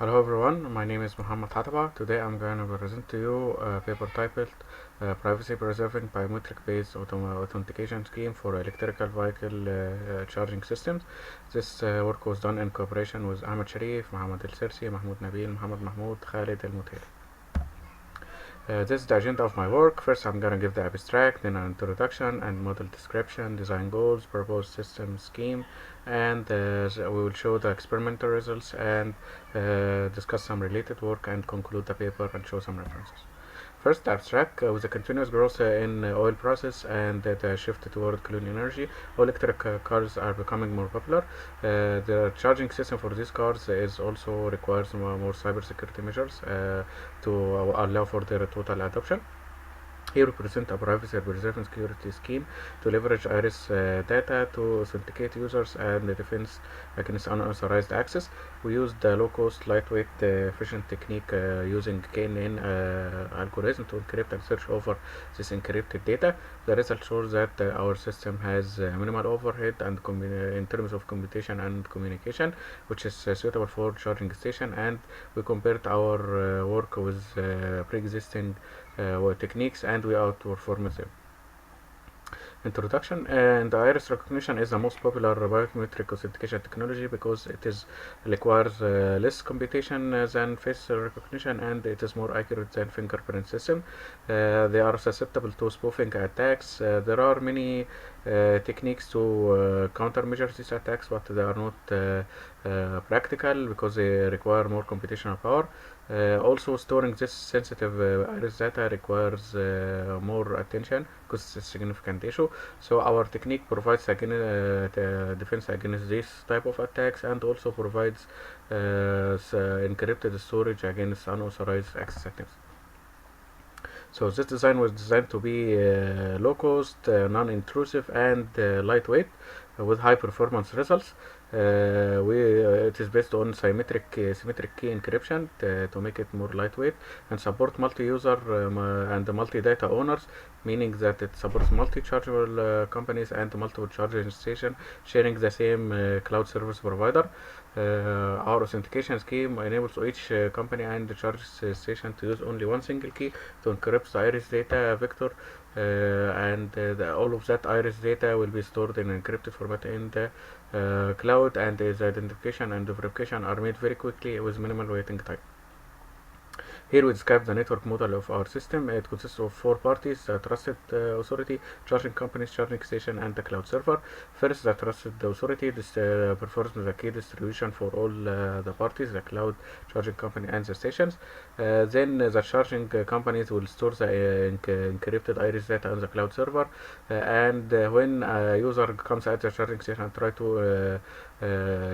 Hello everyone, my name is Mohamed Hataba. Today I'm going to present to you a paper titled Privacy Preserving Biometric-based Authentication Scheme for Electrical Vehicle Charging Systems. This work was done in cooperation with Ahmed Sherif, Mohamed Elsersy, Mahmoud Nabil, Mahmoud, Khaled, Almorairi. This is the agenda of my work. First I'm going to give the abstract, then an introduction and model description, design goals, proposed system scheme, and we will show the experimental results and discuss some related work and conclude the paper and show some references. First, abstract. With the continuous growth in oil process and the shift toward clean energy, electric cars are becoming more popular. The charging system for these cars is also requires more cybersecurity measures to allow for their total adoption. Here we present a privacy preserving security scheme to leverage iris data to authenticate users and the defense against unauthorized access. We used the low-cost, lightweight, efficient technique using KNN algorithm to encrypt and search over this encrypted data. The result shows that our system has minimal overhead and in terms of computation and communication, which is suitable for charging station. And we compared our work with pre-existing techniques and we outperformed them. Introduction. And iris recognition is the most popular biometric authentication technology because it requires less computation than face recognition, and it is more accurate than fingerprint system. They are susceptible to spoofing attacks. There are many techniques to countermeasure these attacks, but they are not practical because they require more computational power. Also, storing this sensitive iris data requires more attention because it's a significant issue. So our technique provides the defense against this type of attacks and also provides encrypted storage against unauthorized access attempts. So this design was designed to be low cost, non-intrusive, and lightweight with high performance results. It is based on symmetric key encryption to make it more lightweight and support multi-user and multi-data owners, meaning that it supports multi-chargeable companies and multiple charging stations sharing the same cloud service provider. Our authentication scheme enables each company and the charge station to use only one single key to encrypt the iris data vector, all of that iris data will be stored in encrypted format in the cloud, and the identification and the verification are made very quickly with minimal waiting time. Here we describe the network model of our system. It consists of four parties: the trusted authority, charging companies, charging station, and the cloud server. First, the trusted authority performs the key distribution for all the parties, the cloud, charging company, and the stations. Then the charging companies will store the encrypted iris data on the cloud server, and when a user comes at the charging station and try to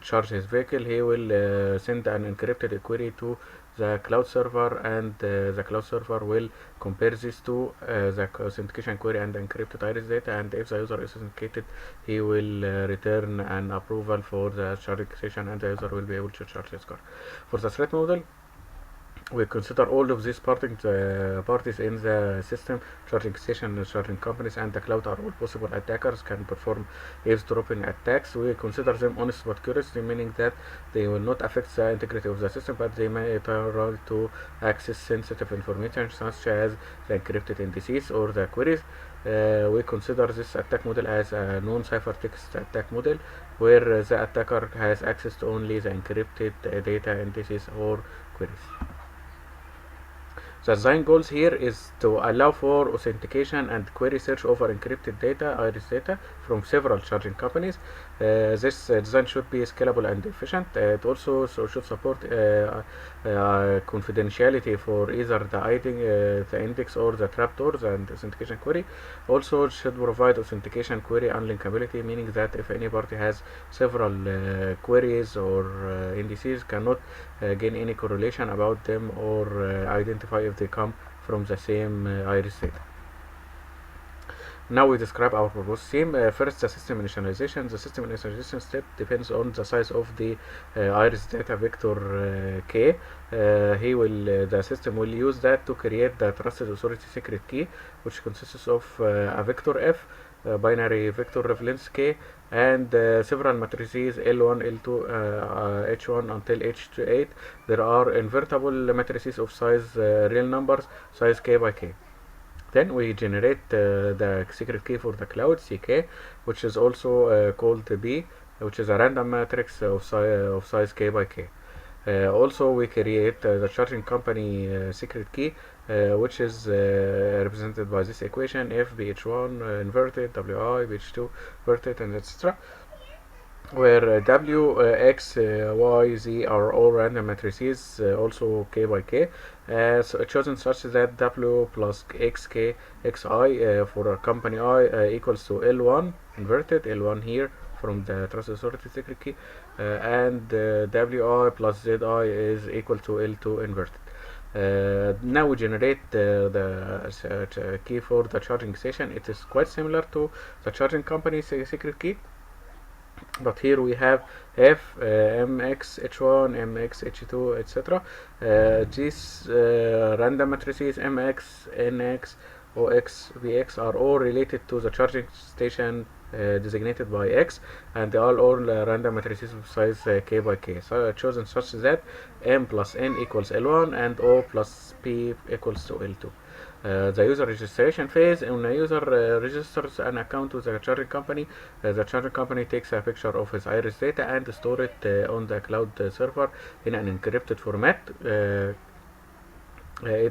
charge his vehicle, he will send an encrypted query to the cloud server, and the cloud server will compare these two, the authentication query and the encrypted iris data, and if the user is authenticated, he will return an approval for the charging station, and the user will be able to charge his car. For the threat model, we consider all of these parties in the system: charging station, charging companies, and the cloud are all possible attackers can perform eavesdropping attacks. We consider them honest but curious, meaning that they will not affect the integrity of the system, but they may try to access sensitive information such as the encrypted indices or the queries. We consider this attack model as a non-ciphertext attack model, where the attacker has access to only the encrypted data indices or queries. The design goals here is to allow for authentication and query search over encrypted data, iris data, from several charging companies. This design should be scalable and efficient. It also should support confidentiality for either the index or the trapdoors and authentication query. Also, it should provide authentication query unlinkability, meaning that if any party has several queries or indices, cannot gain any correlation about them or identify if they come from the same iris data. Now we describe our proposed scheme. First, the system initialization. The system initialization step depends on the size of the iris data vector k. The system will use that to create the trusted authority secret key, which consists of a vector f binary vector reference k, and several matrices L1, L2, H1 until H8. There are invertible matrices of size real numbers, size k by k. Then we generate the secret key for the cloud, ck, which is also called b, which is a random matrix of size k by k. Also, we create the charging company secret key, which is represented by this equation: f bh1 inverted, wi bh2 inverted, and etc., where w, x, y, z are all random matrices, also k by k, so chosen such that w plus xk xi for a company I equals to L1 inverted, L1 here from the trust authority secret key, and wi plus zi is equal to L2 inverted. Now we generate the key for the charging station. It is quite similar to the charging company secret key, but here we have f, mx h1, mx h2, etc. These random matrices mx, nx, ox, vx are all related to the charging station designated by x, and they are all random matrices of size k by k. So chosen such that m plus n equals L1 and o plus p equals to L2. The user registration phase: when a user registers an account with the charging company takes a picture of his iris data and store it on the cloud server in an encrypted format.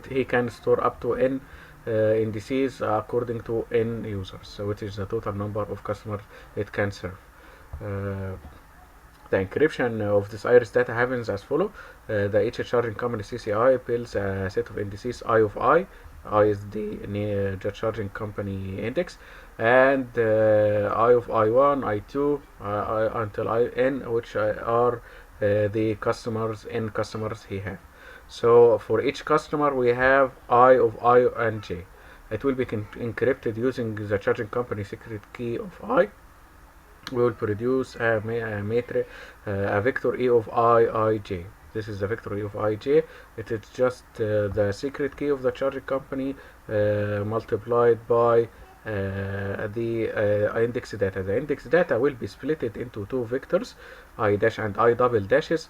He can store up to n indices according to n users, so which is the total number of customers it can serve. The encryption of this iris data happens as follows. The each charging company CCI builds a set of indices I of I. I is the charging company index, and I of I1, I2, until IN, which are the customers, n customers he have. So for each customer we have I of I and j. It will be encrypted using the charging company secret key of I. We will produce a vector E of Ij. This is the vector E of Ij. It is just the secret key of the charging company multiplied by the index data. The index data will be split into two vectors, I dash and I double dashes,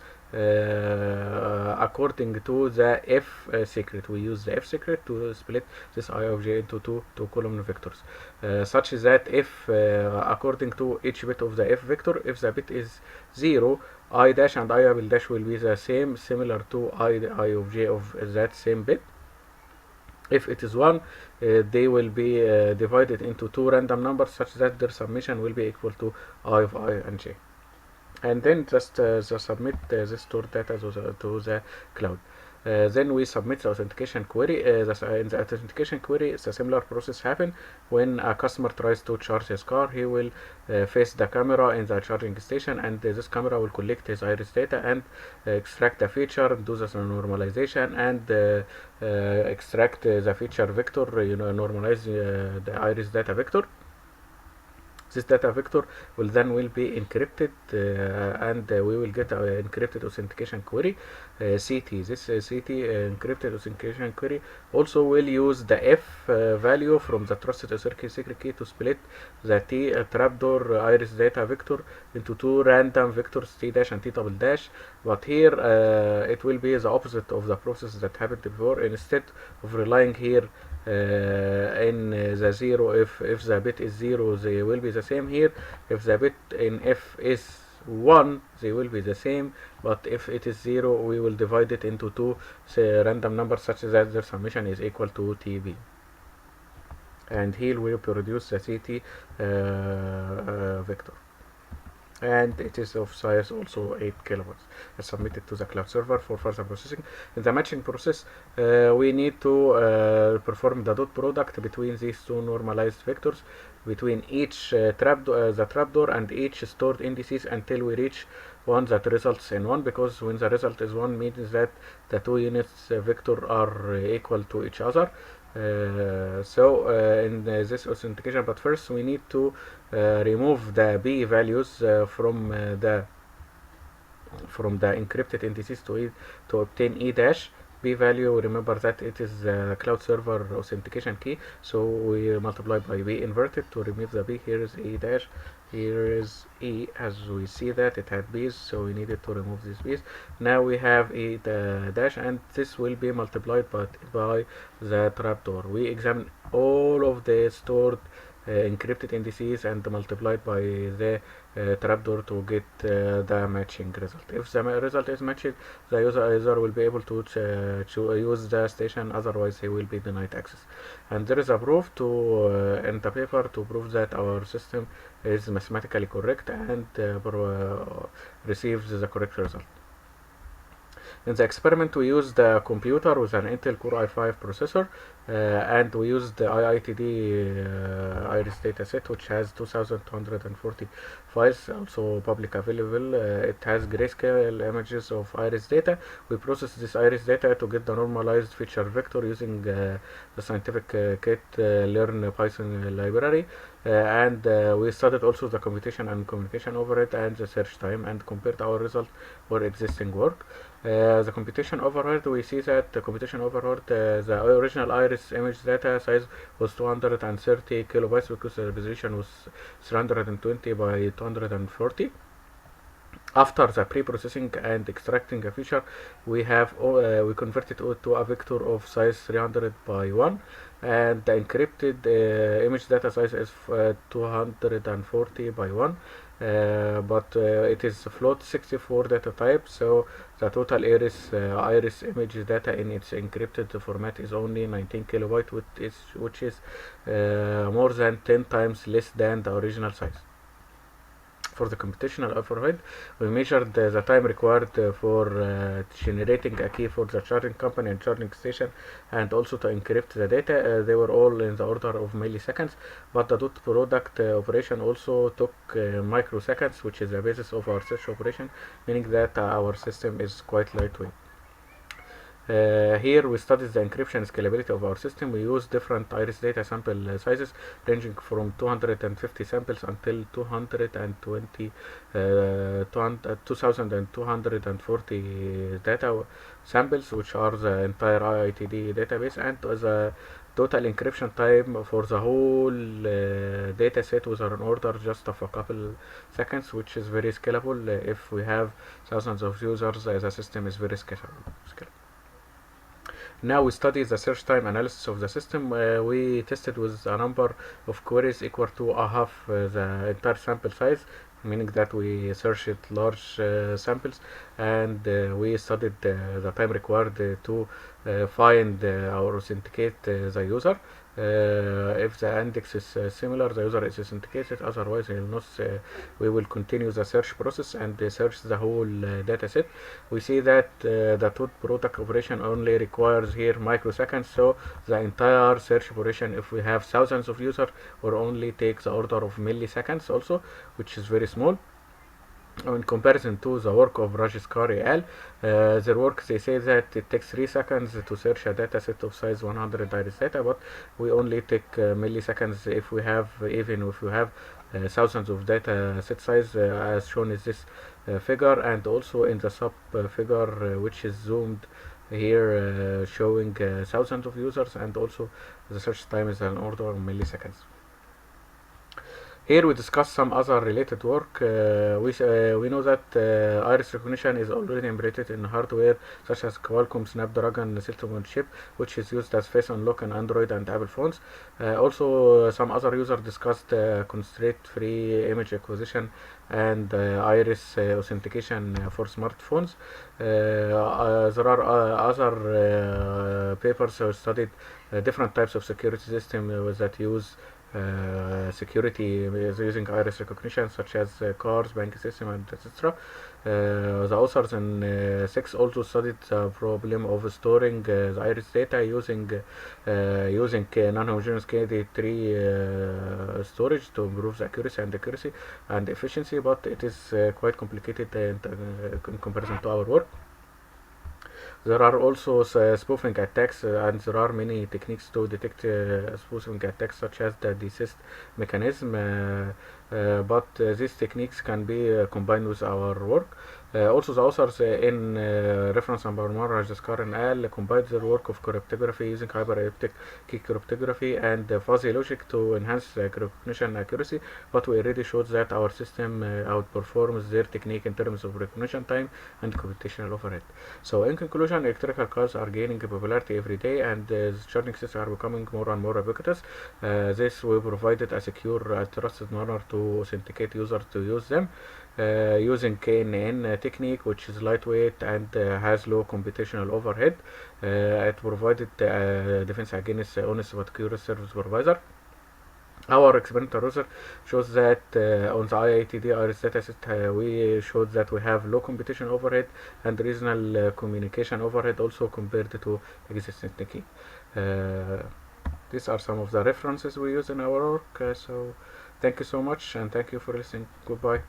according to the F secret. We use the F secret to split this I of j into two column vectors, such that if according to each bit of the F vector, if the bit is 0, I dash and I double dash will be the same, similar to I of j of that same bit. If it is 1, they will be divided into two random numbers such that their summation will be equal to I of I and j. And then just submit this stored data to the cloud. Then we submit the authentication query. In the authentication query, it's a similar process happen when a customer tries to charge his car. He will face the camera in the charging station, and this camera will collect his iris data and extract the feature, do the normalization, and extract the feature vector, normalize the iris data vector. This data vector will be encrypted, and we will get an encrypted authentication query, CT. This CT encrypted authentication query also will use the F value from the trusted authority secret key to split the T trapdoor iris data vector into two random vectors, T dash and T double dash. But here it will be the opposite of the process that happened before. Instead of relying here in the 0, if the bit is 0, they will be the same here. If the bit in F is 1, they will be the same, but if it is 0, we will divide it into two random numbers such that their summation is equal to TB. And here we produce the CT vector, and it is of size also 8 kilobytes. It's submitted to the cloud server for further processing. In the matching process, we need to perform the dot product between these two normalized vectors, between each the trapdoor and each stored indices, until we reach one that results in 1, because when the result is 1 means that the two units vector are equal to each other. In this authentication, but first we need to remove the B values from the encrypted indices to obtain E dash. B value, remember that it is the cloud server authentication key, so we multiply by B inverted to remove the B. Here is E dash, here is E. As we see that it had B's, so we needed to remove these B's. Now we have E dash, and this will be multiplied by the trapdoor. We examine all of the stored encrypted indices and multiplied by the trapdoor to get the matching result. If the result is matched, the user will be able to use the station, otherwise he will be denied access. And there is a proof in the paper to prove that our system is mathematically correct and receives the correct result. In the experiment, we used a computer with an Intel Core i5 processor, and we used the IITD iris dataset, which has 2240 files, also public available. It has grayscale images of iris data. We process this iris data to get the normalized feature vector using the scientific kit learn Python library. And we studied also the computation and communication overhead and the search time, and compared our result for existing work. The computation overhead, we see that the computation overhead, the original iris image data size was 230 kilobytes because the resolution was 320 by 240. After the pre-processing and extracting a feature, we converted it to a vector of size 300 by 1, and the encrypted image data size is 240 by 1. But it is float 64 data type, so the total iris image data in its encrypted format is only 19 kilobyte, which is more than 10 times less than the original size. For the computational overhead, we measured the time required for generating a key for the charging company and charging station, and also to encrypt the data. They were all in the order of milliseconds, but the dot product operation also took microseconds, which is the basis of our search operation, meaning that our system is quite lightweight. Here we studied the encryption scalability of our system. We use different iris data sample sizes ranging from 250 samples until 2240 data samples, which are the entire IITD database, and the total encryption time for the whole data set was on order just of a couple seconds, which is very scalable. If we have thousands of users, the system is very scalable. Now we study the search time analysis of the system. We tested with a number of queries equal to a half the entire sample size, meaning that we searched large samples, and we studied the time required to find or authenticate the user. If the index is similar, the user is authenticated, otherwise we will continue the search process and search the whole data set. We see that the dot product operation only requires here microseconds, so the entire search operation, if we have thousands of users, will only take the order of milliseconds also, which is very small. In comparison to the work of Rajesh Kari al, their work, they say that it takes 3 seconds to search a data set of size 100 iris data, but we only take milliseconds even if we have thousands of data set size, as shown in this figure, and also in the sub figure which is zoomed here, showing thousands of users, and also the search time is an order of milliseconds. Here we discuss some other related work. We know that iris recognition is already embedded in hardware such as Qualcomm Snapdragon 6 chip, which is used as face unlock in Android and Apple phones. Also, some other users discussed constraint-free image acquisition and iris authentication for smartphones. There are other papers studied different types of security systems that use security using iris recognition, such as cars, bank system, and etc. The authors in 6 also studied the problem of storing the iris data using non-homogeneous KD3 storage to improve the accuracy and efficiency, but it is quite complicated in comparison to our work. There are also spoofing attacks, and there are many techniques to detect spoofing attacks, such as the desist mechanism, but these techniques can be combined with our work. Also, the authors in reference number 1, Rajaskar and Al, combined their work of cryptography using hyperelliptic key cryptography and fuzzy logic to enhance recognition accuracy, but we already showed that our system outperforms their technique in terms of recognition time and computational overhead. So, in conclusion, electrical cars are gaining popularity every day, and the charging systems are becoming more and more ubiquitous. This will provide a secure and trusted manner to authenticate users to use them. Using KNN technique, which is lightweight and has low computational overhead. It provided defense against honest but curious service provider. Our experimental result shows that on the IITD iris dataset, we showed that we have low computation overhead and reasonable communication overhead also compared to existing technique. Uh, these are some of the references we use in our work. So thank you so much and thank you for listening. Goodbye.